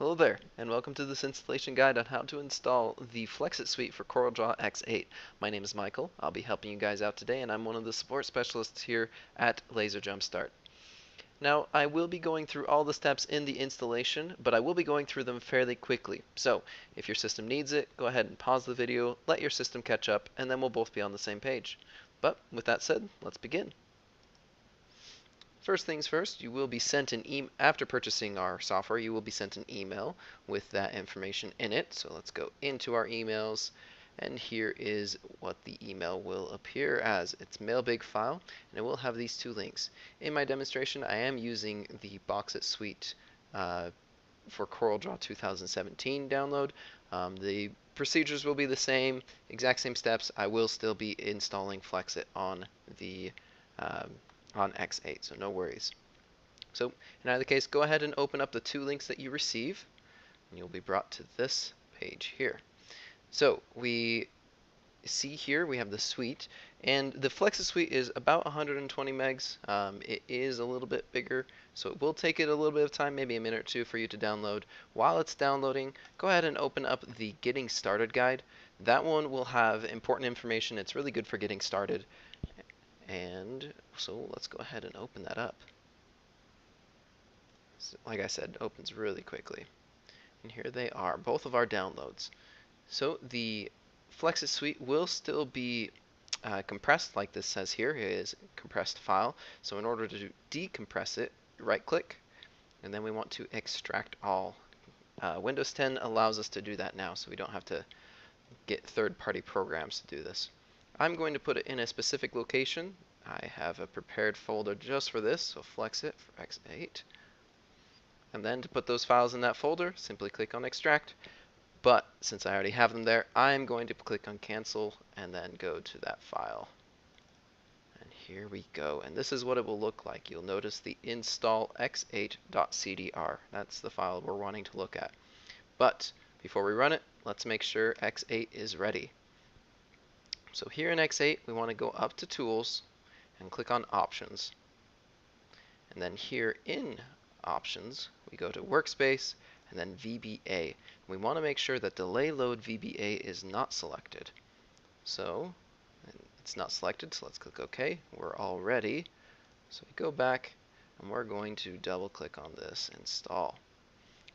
Hello there, and welcome to this installation guide on how to install the Flexit suite for CorelDRAW X8. My name is Michael. I'll be helping you guys out today, and I'm one of the support specialists here at LaserJumpStart. Now, I will be going through all the steps in the installation, but I will be going through them fairly quickly. So, if your system needs it, go ahead and pause the video, let your system catch up, and then we'll both be on the same page. But, with that said, let's begin. First things first, you will be sent an email after purchasing our software. You will be sent an email with that information in it. So let's go into our emails, and here is what the email will appear as. It's mailbag file, and it will have these two links. In my demonstration, I am using the Boxit suite for CorelDRAW 2017 download. The procedures will be the same, exact same steps. I will still be installing Flexit on the on X8, so no worries. So in either case, go ahead and open up the two links that you receive, and you'll be brought to this page here. So we see here we have the suite, and the Flexit suite is about 120 megs. It is a little bit bigger, so it will take it a little bit of time, maybe a minute or two for you to download. While it's downloading, go ahead and open up the Getting Started guide. That one will have important information. It's really good for getting started. And so let's go ahead and open that up. So, like I said, it opens really quickly. And here they are, both of our downloads. So the Flexit suite will still be compressed, like this says here. It is a compressed file. So in order to decompress it, right click, and then we want to extract all. Windows 10 allows us to do that now, so we don't have to get third-party programs to do this. I'm going to put it in a specific location. I have a prepared folder just for this, so Flexit for X8. And then to put those files in that folder, simply click on Extract. But since I already have them there, I'm going to click on Cancel and then go to that file. And here we go. And this is what it will look like. You'll notice the install x8.cdr. That's the file we're wanting to look at. But before we run it, let's make sure X8 is ready. So here in X8, we want to go up to Tools and click on Options. And then here in Options, we go to Workspace and then VBA. We want to make sure that Delay Load VBA is not selected. So it's not selected, so let's click OK. We're all ready. So we go back and we're going to double click on this Install.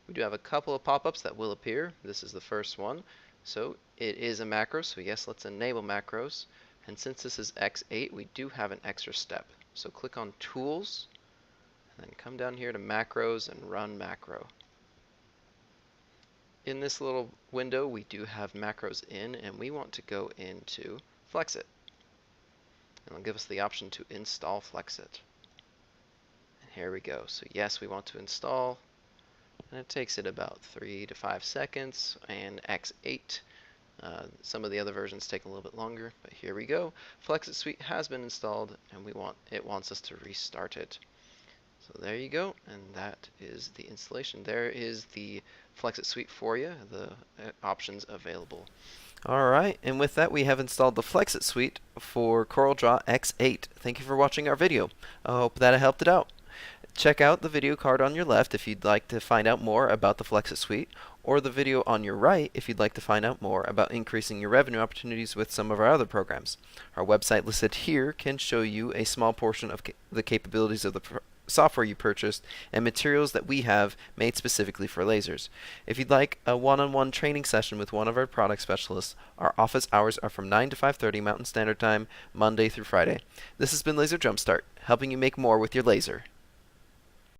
We do have a couple of pop-ups that will appear. This is the first one. So it is a macro, so yes, let's enable macros. And since this is X8, we do have an extra step. So click on Tools, and then come down here to Macros and Run Macro. In this little window, we do have macros in, and we want to go into Flexit. And it'll give us the option to install Flexit. And here we go. So yes, we want to install. And it takes it about 3 to 5 seconds, and X8. Some of the other versions take a little bit longer, but here we go. Flexit suite has been installed, and it wants us to restart it. So there you go, and that is the installation. There is the Flexit suite for you, the options available. Alright, and with that we have installed the Flexit suite for CorelDRAW X8. Thank you for watching our video. I hope that I helped it out. Check out the video card on your left if you'd like to find out more about the Flexit suite, or the video on your right if you'd like to find out more about increasing your revenue opportunities with some of our other programs. Our website listed here can show you a small portion of the capabilities of the software you purchased and materials that we have made specifically for lasers. If you'd like a one-on-one training session with one of our product specialists, our office hours are from 9 to 5:30 Mountain Standard Time, Monday through Friday. This has been LaserJumpStart, helping you make more with your laser.